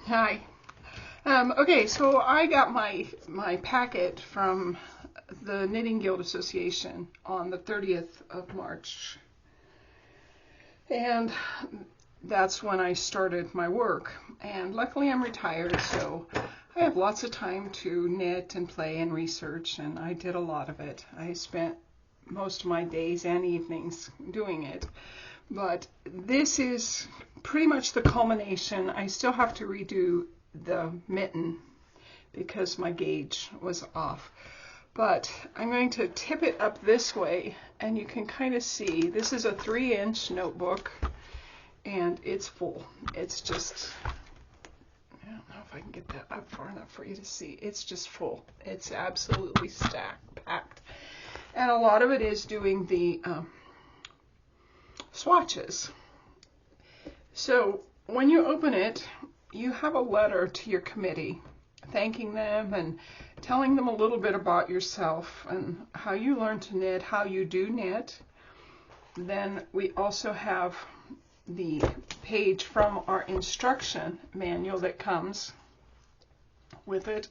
Hi. Okay, so I got my packet from the Knitting Guild Association on the 30th of March. And that's when I started my work. And luckily I'm retired, so I have lots of time to knit and play and research, and I did a lot of it. I spent most of my days and evenings doing it. But this is pretty much the culmination. I still have to redo the mitten because my gauge was off. But I'm going to tip it up this way, and you can kind of see this is a 3-inch notebook, and it's full. It's just, I don't know if I can get that up far enough for you to see. It's just full. It's absolutely packed. And a lot of it is doing the swatches. So when you open it, you have a letter to your committee thanking them and telling them a little bit about yourself and how you learn to knit, how you do knit. Then we also have the page from our instruction manual that comes with it.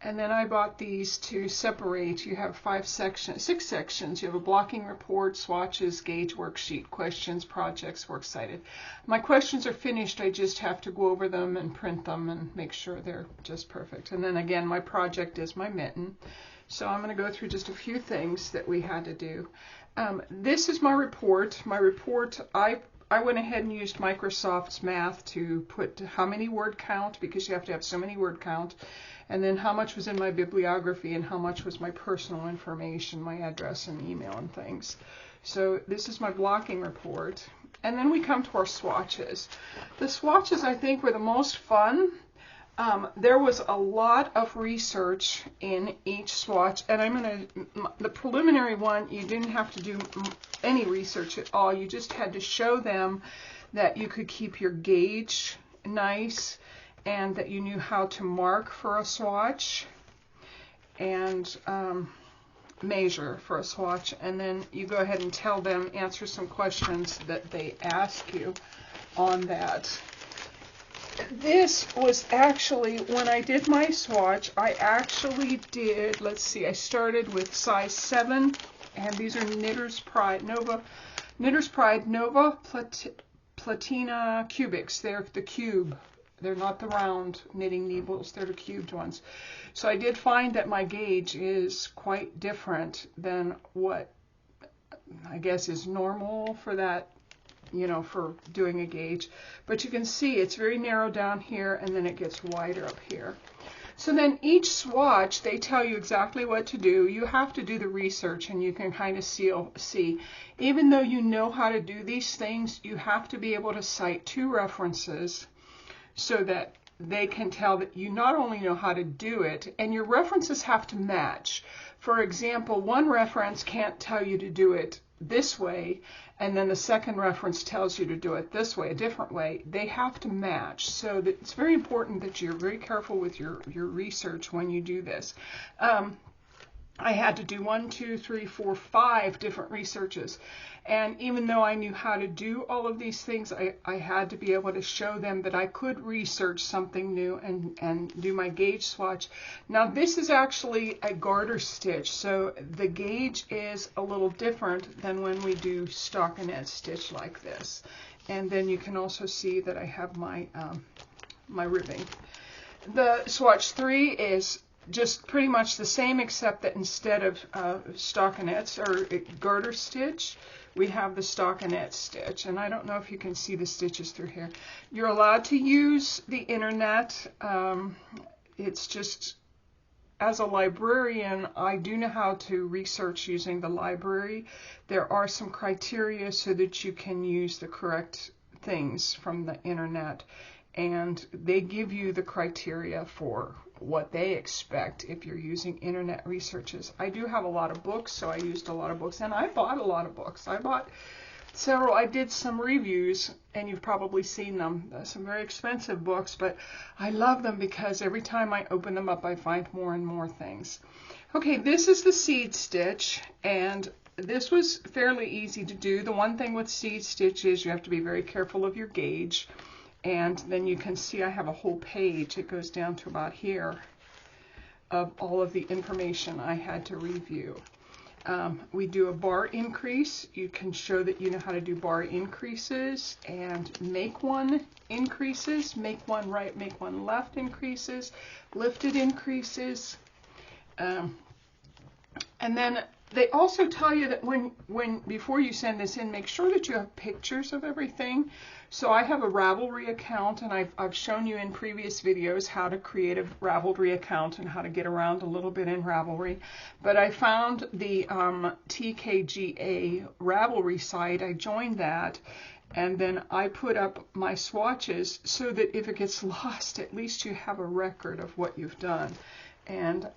And then I bought these to separate. You have 6 sections. You have a blocking report, swatches, gauge worksheet, questions, projects, works cited. My questions are finished. I just have to go over them and print them and make sure they're just perfect. And then again, my project is my mitten. So I'm going to go through just a few things that we had to do. This is my report. I went ahead and used Microsoft's Math to put how many word count, because you have to have so many word count, and then how much was in my bibliography and how much was my personal information, my address and email and things. So this is my blocking report. And then we come to our swatches. The swatches, I think, were the most fun. There was a lot of research in each swatch, and the preliminary one, you didn't have to do any research at all. You just had to show them that you could keep your gauge nice and that you knew how to mark for a swatch and measure for a swatch. And then you go ahead and tell them, answer some questions that they ask you on that. This was actually, when I did my swatch, I actually did, let's see, I started with size 7, and these are Knitter's Pride Nova Platina Cubics. They're the cube. They're not the round knitting needles, they're the cubed ones. So I did find that my gauge is quite different than what I guess is normal for that, for doing a gauge. But you can see it's very narrow down here, and then it gets wider up here. So then each swatch, they tell you exactly what to do. You have to do the research, and you can kind of see. Even though you know how to do these things, you have to be able to cite 2 references so that they can tell that you not only know how to do it, and your references have to match. For example, one reference can't tell you to do it this way, and then the second reference tells you to do it this way, a different way. They have to match. So that it's very important that you're very careful with your research when you do this. I had to do 1, 2, 3, 4, 5 different researches. And even though I knew how to do all of these things, I had to be able to show them that I could research something new and do my gauge swatch. Now this is actually a garter stitch, so the gauge is a little different than when we do stockinette stitch like this. And then you can also see that I have my, my ribbing. The swatch 3 is just pretty much the same, except that instead of stockinettes or garter stitch, we have the stockinette stitch. And I don't know if you can see the stitches through here. You're allowed to use the internet. It's just, as a librarian, I do know how to research using the library. There are some criteria so that you can use the correct things from the internet. And they give you the criteria for what they expect if you're using internet researches. I do have a lot of books, so I used a lot of books, and I bought a lot of books. I bought several. I did some reviews, and you've probably seen them. Some very expensive books, but I love them because every time I open them up, I find more and more things. Okay, this is the seed stitch, and this was fairly easy to do. The one thing with seed stitch is you have to be very careful of your gauge. And then you can see I have a whole page, it goes down to about here, of all of the information I had to review. We do a bar increase. You can show that you know how to do bar increases and make one increases, make one right, make one left increases, lifted increases. And then they also tell you that before you send this in, make sure that you have pictures of everything. So I have a Ravelry account, and I've shown you in previous videos how to create a Ravelry account and how to get around a little bit in Ravelry. But I found the TKGA Ravelry site. I joined that, and then I put up my swatches so that if it gets lost, at least you have a record of what you've done. And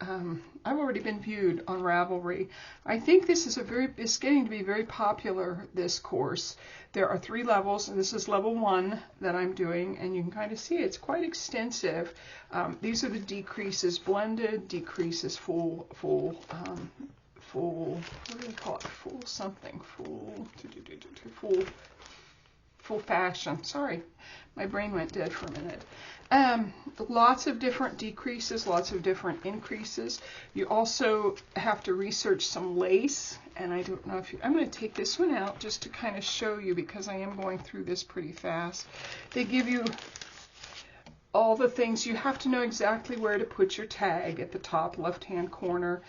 I've already been viewed on Ravelry. I think this is it's getting to be very popular, this course. There are 3 levels, and this is level 1 that I'm doing, and you can kind of see it's quite extensive. These are the decreases: blended, decreases, full, what do they call it? Full something, full fashion. Sorry, my brain went dead for a minute. Lots of different decreases, lots of different increases. You also have to research some lace, and I don't know if I'm going to take this one out just to kind of show you, because I am going through this pretty fast. They give you all the things. You have to know exactly where to put your tag at the top left-hand corner.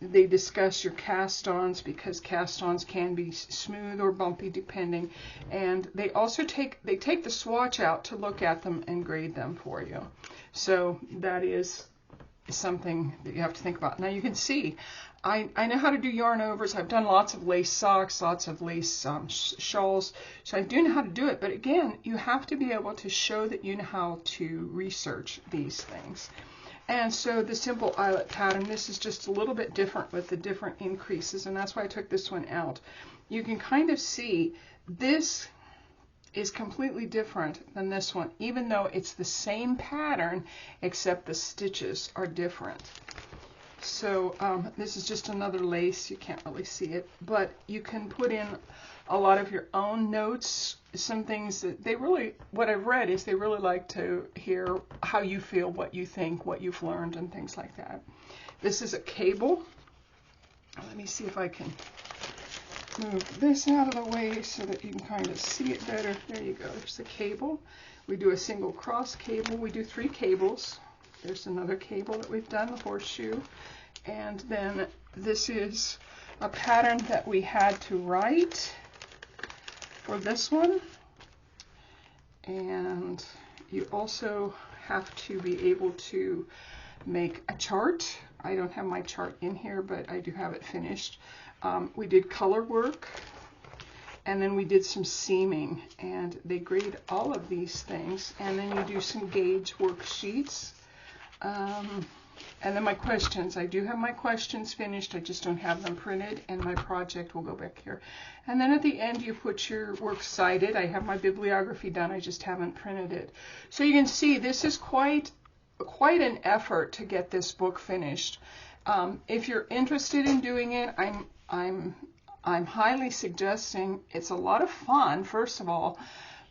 They discuss your cast-ons, because cast-ons can be smooth or bumpy depending. And they also take the swatch out to look at them and grade them for you. So that is something that you have to think about. Now you can see I know how to do yarn overs. I've done lots of lace socks, lots of lace shawls, so I do know how to do it. But again, you have to be able to show that you know how to research these things. And so the simple eyelet pattern, this is just a little bit different with the different increases, and that's why I took this one out. You can kind of see this is completely different than this one, even though it's the same pattern, except the stitches are different. So this is just another lace. You can't really see it, but you can put in a lot of your own notes, some things that what I've read is they really like to hear how you feel, what you think, what you've learned, and things like that. This is a cable. Let me see if I can move this out of the way so that you can kind of see it better. There you go. There's the cable. We do a single cross cable. We do 3 cables. There's another cable that we've done, the horseshoe. And then this is a pattern that we had to write for this one. And you also have to be able to make a chart. I don't have my chart in here, but I do have it finished. We did color work, and then we did some seaming, and they grade all of these things. And then you do some gauge worksheets. And then my questions. I do have my questions finished. I just don't have them printed, and my project will go back here. And then at the end, you put your works cited. I have my bibliography done. I just haven't printed it. So you can see this is quite an effort to get this book finished. If you're interested in doing it, I'm highly suggesting. It's a lot of fun, first of all,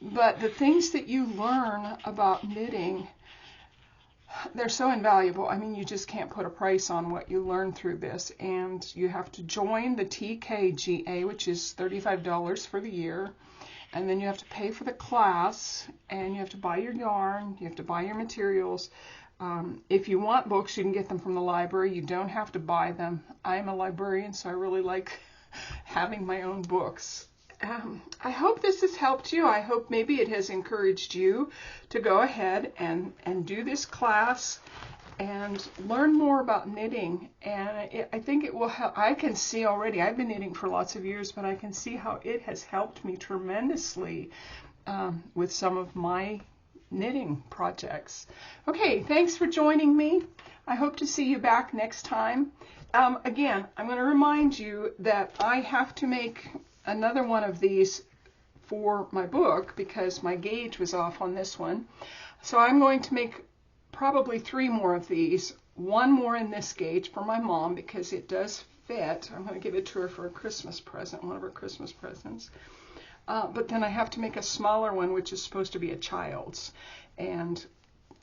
but the things that you learn about knitting, they're so invaluable. I mean, you just can't put a price on what you learn through this. And you have to join the TKGA, which is $35 for the year. And then you have to pay for the class, and you have to buy your yarn, you have to buy your materials. If you want books, you can get them from the library. You don't have to buy them. I'm a librarian, so I really like having my own books. I hope this has helped you. I hope maybe it has encouraged you to go ahead and do this class and learn more about knitting. And I think it will help. I can see already, I've been knitting for lots of years, but I can see how it has helped me tremendously with some of my knitting projects. Okay, thanks for joining me. I hope to see you back next time. Again, I'm going to remind you that I have to make another one of these for my book because my gauge was off on this one. So I'm going to make probably 3 more of these. 1 more in this gauge for my mom because it does fit. I'm going to give it to her for a Christmas present, one of her Christmas presents. but then I have to make a smaller one, which is supposed to be a child's, and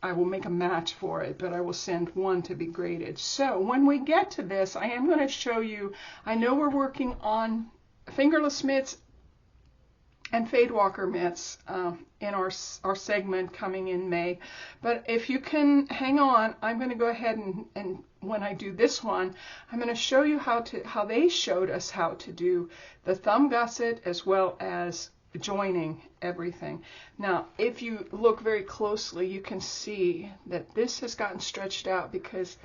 I will make a match for it, but I will send one to be graded. So when we get to this, I am going to show you, I know we're working on fingerless mitts and fade walker mitts in our segment coming in May, but if you can hang on, I'm going to go ahead and when I do this one, I'm going to show you how they showed us how to do the thumb gusset as well as joining everything. Now, if you look very closely, you can see that this has gotten stretched out because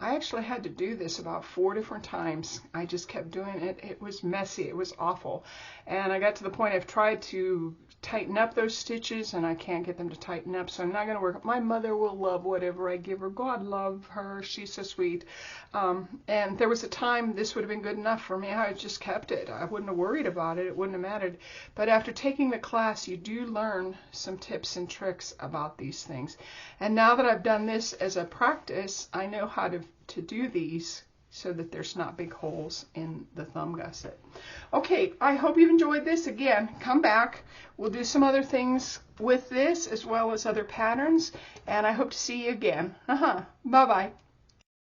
I actually had to do this about 4 different times. I just kept doing it. It was messy. It was awful. And I got to the point I've tried to tighten up those stitches and I can't get them to tighten up, so I'm not going to work. My mother will love whatever I give her. God love her. She's so sweet. And there was a time this would have been good enough for me. I just kept it. I wouldn't have worried about it. It wouldn't have mattered. But after taking the class, you do learn some tips and tricks about these things. And now that I've done this as a practice, I know how to do these so that there's not big holes in the thumb gusset. Okay, I hope you've enjoyed this. Again, come back. We'll do some other things with this as well as other patterns, and I hope to see you again. Bye-bye.